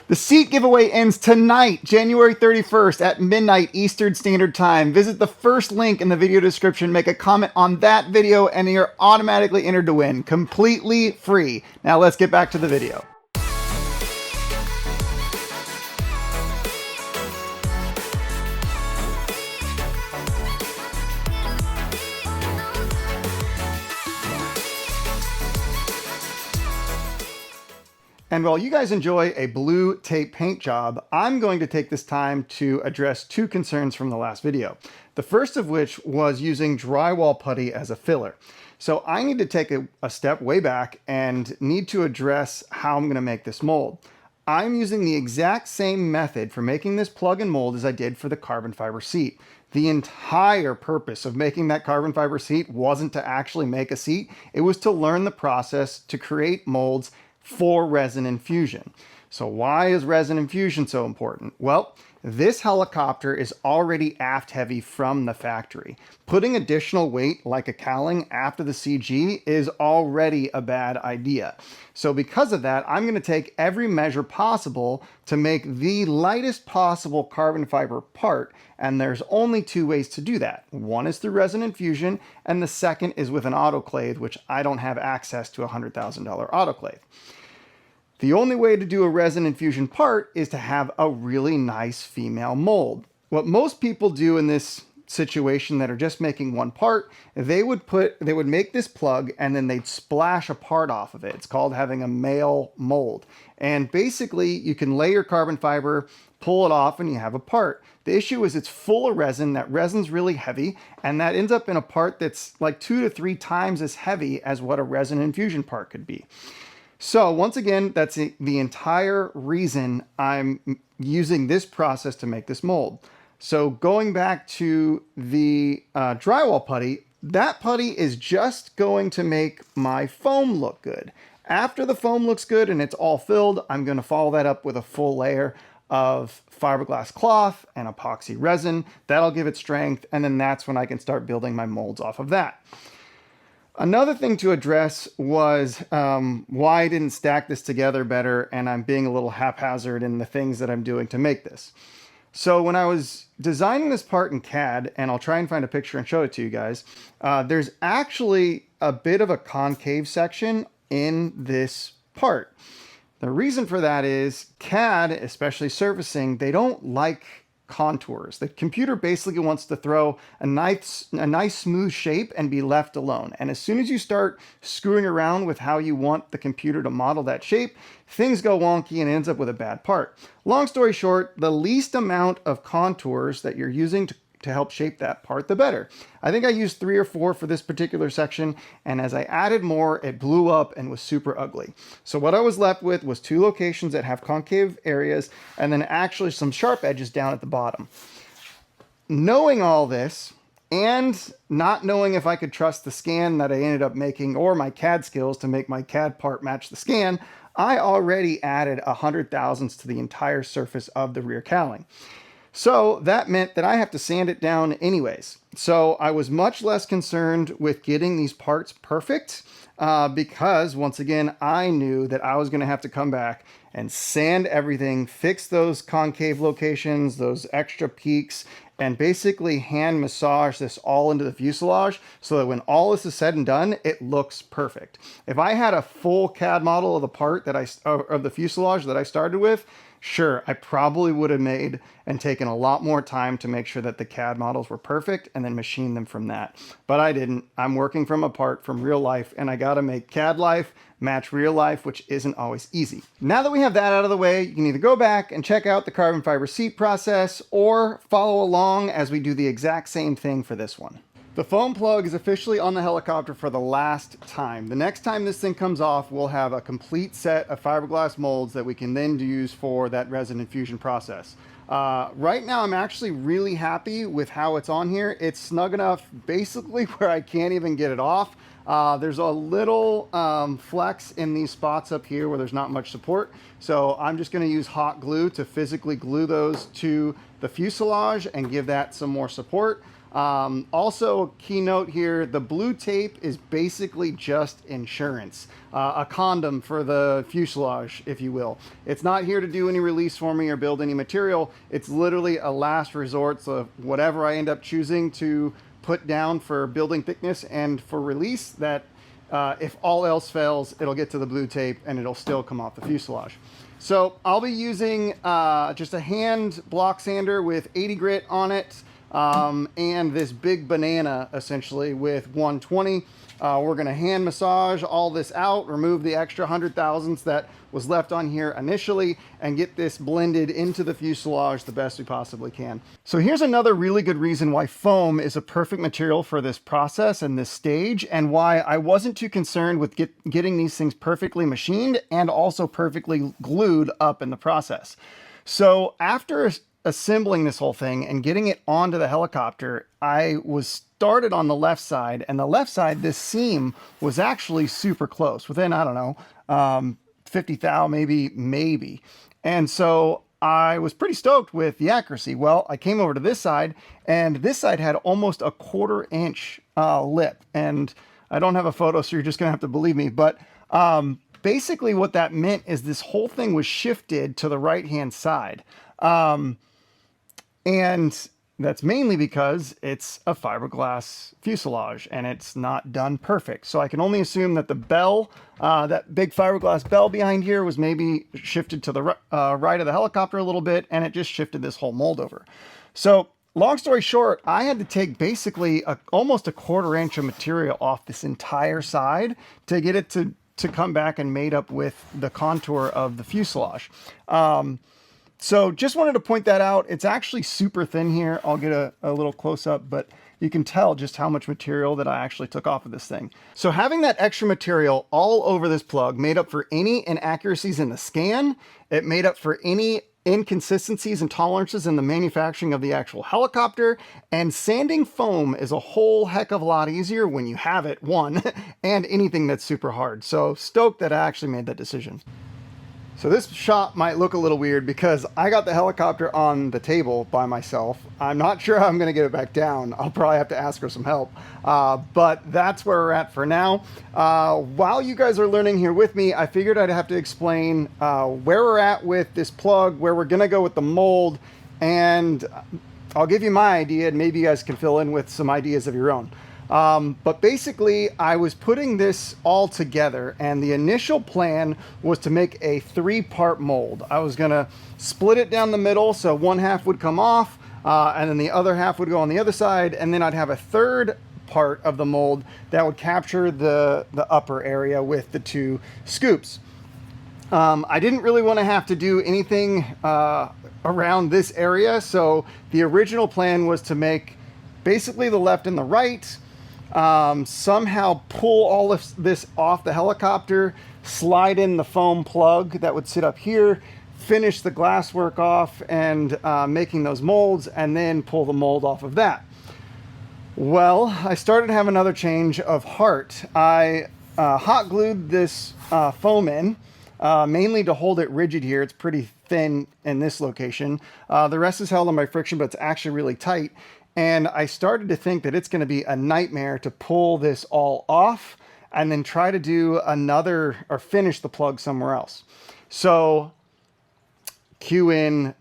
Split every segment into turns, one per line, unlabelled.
The seat giveaway ends tonight, January 31st at midnight Eastern Standard Time. Visit the first link in the video description, make a comment on that video, and you're automatically entered to win. Completely free. Now let's get back to the video. And while you guys enjoy a blue tape paint job, I'm going to take this time to address two concerns from the last video. The first of which was using drywall putty as a filler. So I need to take a step way back and need to address how I'm going to make this mold. I'm using the exact same method for making this plug and mold as I did for the carbon fiber seat. The entire purpose of making that carbon fiber seat wasn't to actually make a seat. It was to learn the process to create molds for resin infusion. So why is resin infusion so important? Well, this helicopter is already aft heavy from the factory. Putting additional weight like a cowling after the CG is already a bad idea. So because of that, I'm going to take every measure possible to make the lightest possible carbon fiber part, and there's only two ways to do that. One is through resin infusion, and the second is with an autoclave, which I don't have access to a $100,000 autoclave. The only way to do a resin infusion part is to have a really nice female mold. What most people do in this situation that are just making one part, they would make this plug and then they'd splash a part off of it. It's called having a male mold. And basically you can lay your carbon fiber, pull it off, and you have a part. The issue is it's full of resin. That resin's really heavy, and that ends up in a part that's like 2 to 3 times as heavy as what a resin infusion part could be. So once again, that's the entire reason I'm using this process to make this mold. So going back to the drywall putty, that putty is just going to make my foam look good. After the foam looks good and it's all filled, I'm going to follow that up with a full layer of fiberglass cloth and epoxy resin. That'll give it strength, and then that's when I can start building my molds off of that. Another thing to address was why I didn't stack this together better, and I'm being a little haphazard in the things that I'm doing to make this. So when I was designing this part in CAD, and I'll try and find a picture and show it to you guys, there's actually a bit of a concave section in this part. The reason for that is CAD, especially surfacing, they don't like contours. The computer basically wants to throw a nice smooth shape and be left alone. And as soon as you start screwing around with how you want the computer to model that shape, things go wonky and it ends up with a bad part. Long story short, the least amount of contours that you're using to help shape that part, the better. I think I used 3 or 4 for this particular section, and as I added more, it blew up and was super ugly. So what I was left with was 2 locations that have concave areas, and then actually some sharp edges down at the bottom. Knowing all this, and not knowing if I could trust the scan that I ended up making, or my CAD skills to make my CAD part match the scan, I already added 100 thousandths to the entire surface of the rear cowling. So that meant that I have to sand it down anyways. So I was much less concerned with getting these parts perfect because once again, I knew that I was going to have to come back and sand everything, fix those concave locations, those extra peaks, and basically hand massage this all into the fuselage so that when all this is said and done, it looks perfect. If I had a full CAD model of the part that of the fuselage that I started with, sure, I probably would have made and taken a lot more time to make sure that the CAD models were perfect and then machine them from that. But I didn't. I'm working from a part from real life, and I got to make CAD life match real life, which isn't always easy. Now that we have that out of the way, you can either go back and check out the carbon fiber seat process or follow along as we do the exact same thing for this one. The foam plug is officially on the helicopter for the last time. The next time this thing comes off, we'll have a complete set of fiberglass molds that we can then use for that resin infusion process. Right now, I'm actually really happy with how it's on here. It's snug enough basically where I can't even get it off. There's a little flex in these spots up here where there's not much support. So I'm just going to use hot glue to physically glue those to the fuselage and give that some more support. Also, key note here, the blue tape is basically just insurance, a condom for the fuselage, if you will. It's not here to do any release for me or build any material. It's literally a last resort, so whatever I end up choosing to put down for building thickness and for release, that if all else fails, it'll get to the blue tape and it'll still come off the fuselage. So I'll be using just a hand block sander with 80 grit on it, and this big banana essentially with 120. We're going to hand massage all this out, remove the extra 100,000ths that was left on here initially, and get this blended into the fuselage the best we possibly can. So here's another really good reason why foam is a perfect material for this process and this stage, and why I wasn't too concerned with getting these things perfectly machined and also perfectly glued up in the process. So after assembling this whole thing and getting it onto the helicopter, I was started on the left side, and the left side, this seam was actually super close, within, I don't know, 50 thou, maybe. And so I was pretty stoked with the accuracy. Well, I came over to this side, and this side had almost a 1/4 inch lip. And I don't have a photo, so you're just gonna have to believe me. But basically what that meant is this whole thing was shifted to the right-hand side. And that's mainly because it's a fiberglass fuselage and it's not done perfect. So I can only assume that the bell, that big fiberglass bell behind here, was maybe shifted to the right of the helicopter a little bit, and it just shifted this whole mold over. So long story short, I had to take basically almost a 1/4 inch of material off this entire side to get it to come back and mate up with the contour of the fuselage. So just wanted to point that out. It's actually super thin here. I'll get a little close up, but you can tell just how much material that I actually took off of this thing. So having that extra material all over this plug made up for any inaccuracies in the scan. It made up for any inconsistencies and tolerances in the manufacturing of the actual helicopter. And sanding foam is a whole heck of a lot easier when you have it, one, and anything that's super hard. So stoked that I actually made that decision. So this shot might look a little weird because I got the helicopter on the table by myself. I'm not sure how I'm going to get it back down. I'll probably have to ask for some help. But that's where we're at for now. While you guys are learning here with me, I figured I'd have to explain where we're at with this plug, where we're going to go with the mold, and I'll give you my idea, and maybe you guys can fill in with some ideas of your own. But basically I was putting this all together, and the initial plan was to make a 3-part mold. I was gonna split it down the middle, so one half would come off, and then the other half would go on the other side, and then I'd have a third part of the mold that would capture the upper area with the 2 scoops. I didn't really want to have to do anything around this area, so the original plan was to make basically the left and the right, somehow pull all of this off the helicopter, slide in the foam plug that would sit up here, finish the glass work off, and making those molds, and then pull the mold off of that. Well, I started to have another change of heart. I hot glued this foam in, mainly to hold it rigid here. It's pretty thin in this location. The rest is held on by friction, but it's actually really tight. And I started to think that it's going to be a nightmare to pull this all off and then try to do another or finish the plug somewhere else. So cue in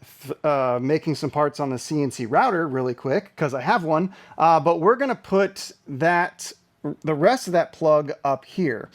making some parts on the CNC router really quick, because I have one, but we're going to put the rest of that plug up here.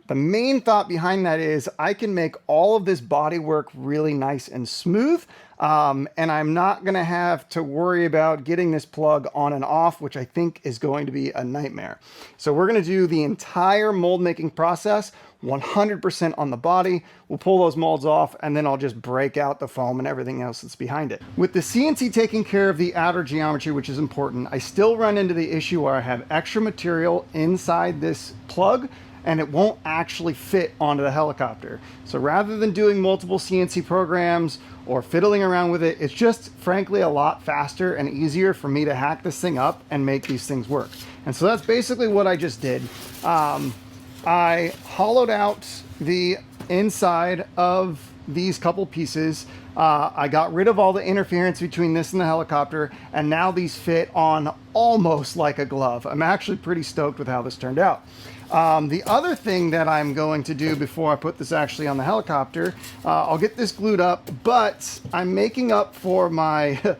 The main thought behind that is I can make all of this body work really nice and smooth, and I'm not going to have to worry about getting this plug on and off, which I think is going to be a nightmare. So we're going to do the entire mold making process 100% on the body. We'll pull those molds off, and then I'll just break out the foam and everything else that's behind it. With the CNC taking care of the outer geometry, which is important, I still run into the issue where I have extra material inside this plug and it won't actually fit onto the helicopter. So rather than doing multiple CNC programs or fiddling around with it, it's just frankly a lot faster and easier for me to hack this thing up and make these things work. And so that's basically what I just did. I hollowed out the inside of these couple pieces. I got rid of all the interference between this and the helicopter, and now these fit on almost like a glove. I'm actually pretty stoked with how this turned out. The other thing that I'm going to do before I put this actually on the helicopter, I'll get this glued up, but I'm making up for my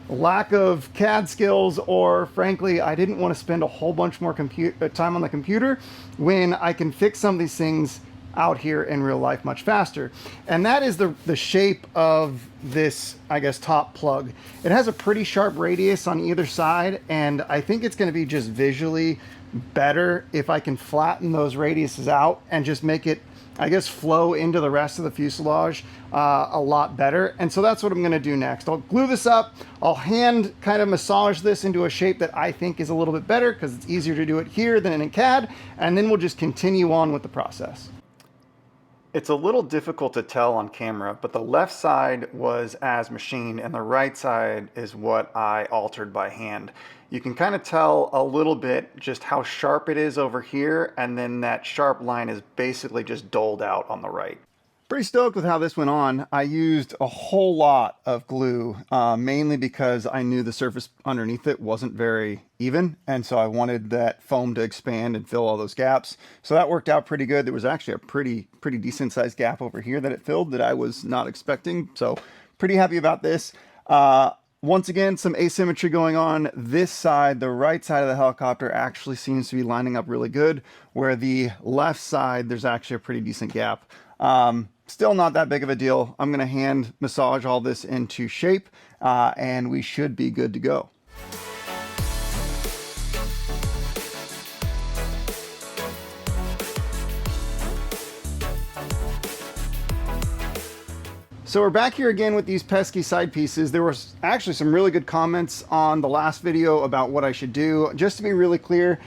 lack of CAD skills, or frankly, I didn't want to spend a whole bunch more time on the computer when I can fix some of these things out here in real life much faster. And that is the shape of this, I guess, top plug. It has a pretty sharp radius on either side, and I think it's going to be just visually better if I can flatten those radiuses out and just make it, I guess, flow into the rest of the fuselage a lot better. And so that's what I'm going to do next. I'll glue this up. I'll hand kind of massage this into a shape that I think is a little bit better because it's easier to do it here than in CAD. And then we'll just continue on with the process. It's a little difficult to tell on camera, but the left side was as machined and the right side is what I altered by hand. You can kind of tell a little bit just how sharp it is over here, and then that sharp line is basically just doled out on the right. Pretty stoked with how this went on. I used a whole lot of glue, mainly because I knew the surface underneath it wasn't very even, and so I wanted that foam to expand and fill all those gaps. So that worked out pretty good. There was actually a pretty decent sized gap over here that it filled that I was not expecting, so pretty happy about this. Once again, some asymmetry going on. This side, the right side of the helicopter, actually seems to be lining up really good, where the left side, there's actually a pretty decent gap. Still not that big of a deal. I'm going to hand massage all this into shape, and we should be good to go. So we're back here again with these pesky side pieces. There was actually some really good comments on the last video about what I should do. Just to be really clear,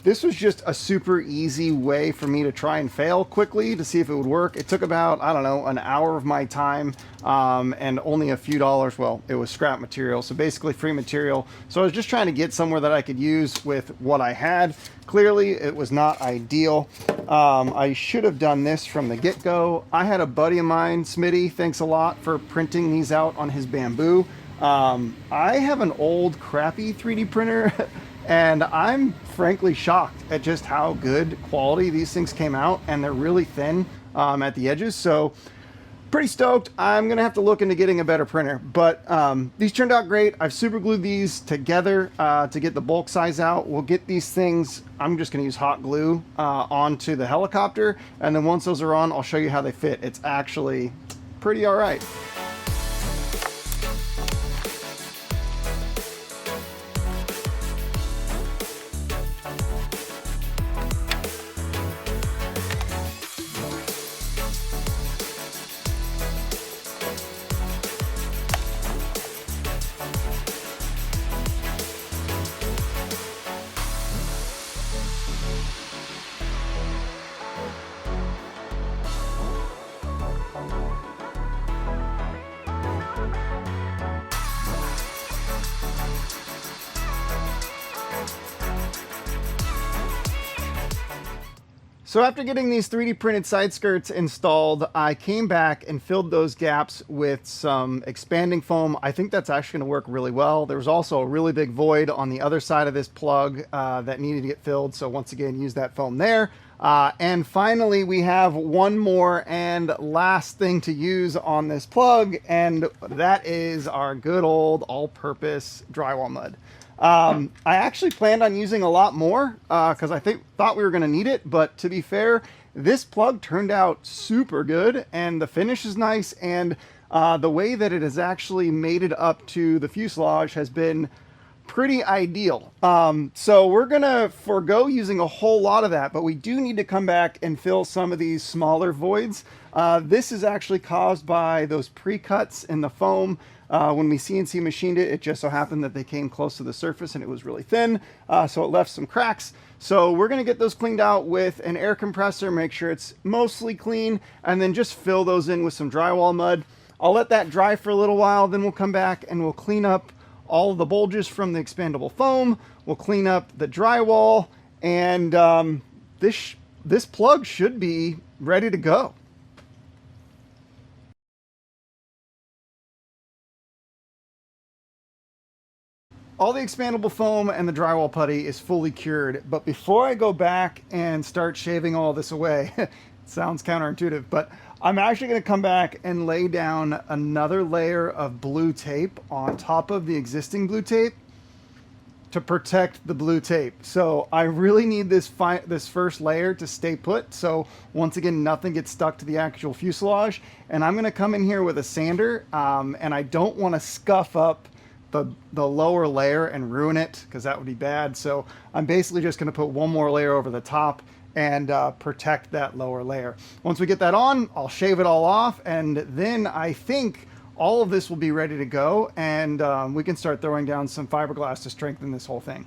this was just a super easy way for me to try and fail quickly to see if it would work. It took about, I don't know, an hour of my time and only a few dollars. Well, it was scrap material, so basically free material. So I was just trying to get somewhere that I could use with what I had. Clearly, it was not ideal. I should have done this from the get-go. I had a buddy of mine, Smitty, thanks a lot for printing these out on his bamboo. I have an old crappy 3D printer and I'm frankly shocked at just how good quality these things came out, and they're really thin at the edges. So pretty stoked. I'm gonna have to look into getting a better printer, but these turned out great. I've super glued these together to get the bulk size out. We'll get these things, I'm just gonna use hot glue onto the helicopter, and then once those are on, I'll show you how they fit. It's actually pretty all right. So after getting these 3D printed side skirts installed, I came back and filled those gaps with some expanding foam. I think that's actually going to work really well. There was also a really big void on the other side of this plug that needed to get filled. So once again, use that foam there. And finally, we have one more and last thing to use on this plug, and that is our good old all-purpose drywall mud. I actually planned on using a lot more because I thought we were going to need it, but to be fair, this plug turned out super good and the finish is nice, and the way that it has actually made it up to the fuselage has been pretty ideal. So we're gonna forego using a whole lot of that, but we do need to come back and fill some of these smaller voids. This is actually caused by those pre-cuts in the foam. When we CNC machined it, it just so happened that they came close to the surface and it was really thin, so it left some cracks. So we're going to get those cleaned out with an air compressor, make sure it's mostly clean, and then just fill those in with some drywall mud. I'll let that dry for a little while, then we'll come back and we'll clean up all of the bulges from the expandable foam. We'll clean up the drywall, and this plug should be ready to go. All the expandable foam and the drywall putty is fully cured, but before I go back and start shaving all this away, it sounds counterintuitive, but I'm actually going to come back and lay down another layer of blue tape on top of the existing blue tape to protect the blue tape. So I really need this first layer to stay put, so once again nothing gets stuck to the actual fuselage. And I'm going to come in here with a sander, and I don't want to scuff up the lower layer and ruin it, because that would be bad. So I'm basically just going to put one more layer over the top and protect that lower layer. Once we get that on, I'll shave it all off, and then I think all of this will be ready to go, and we can start throwing down some fiberglass to strengthen this whole thing.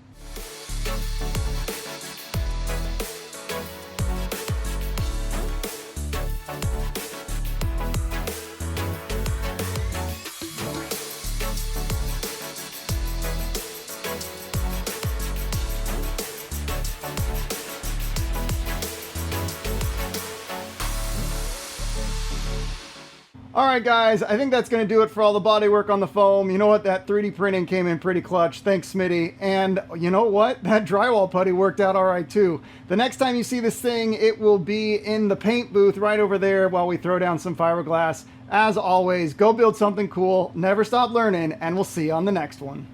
All right, guys, I think that's going to do it for all the body work on the foam. You know what? That 3D printing came in pretty clutch. Thanks, Smitty. And you know what? That drywall putty worked out all right, too. The next time you see this thing, it will be in the paint booth right over there while we throw down some fiberglass. As always, go build something cool, never stop learning, and we'll see you on the next one.